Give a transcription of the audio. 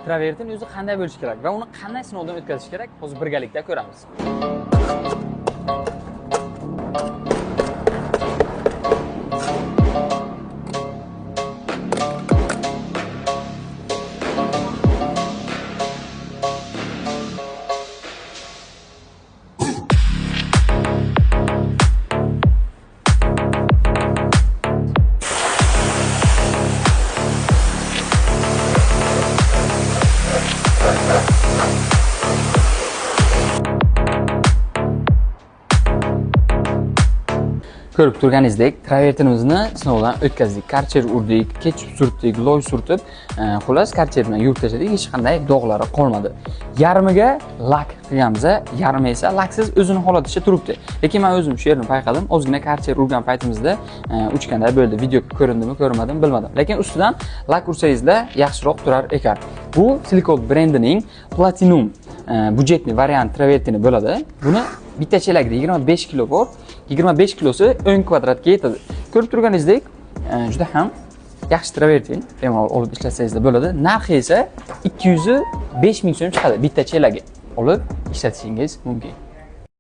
travertin o'zi qanday bo'lishi kerak va uni qanday sinovdan o'tkazish kerak, hozir birgalikda ko'ramiz. Ko'rib turganingizdek, travertinimizni sinovdan o'tkazdik. Karcher urdik, ketchup surtdik, loy surtib, xullas karcher bilan yuvib tashladik, hech qanday dog'lari qolmadi. Yarmiga lak qilganmiz, yarmi esa laksiz o'zini holaticha turibdi. Lekin men o'zim shu yerni payqadim. Ozgina karcher urgan paytimizda uchganday bo'ldi. Video ko'rindimi, ko'rmadim, bilmadim. Lekin ustidan lak ursangizda yaxshiroq turar ekan. Bu Silikol brendining Platinum budjetli variant travertini bo'ladi. Buni bitta chelagida 25 kilo bor. 25 kilosi 10 kvadratga yetadi. Ko'rib turganingizdek, juda ham yaxshi travertin, bemalol olib ishlatsangiz bo'ladi. Narxi esa 205 ming so'm chiqadi bitta chelagi. Olib ishlatishingiz mumkin.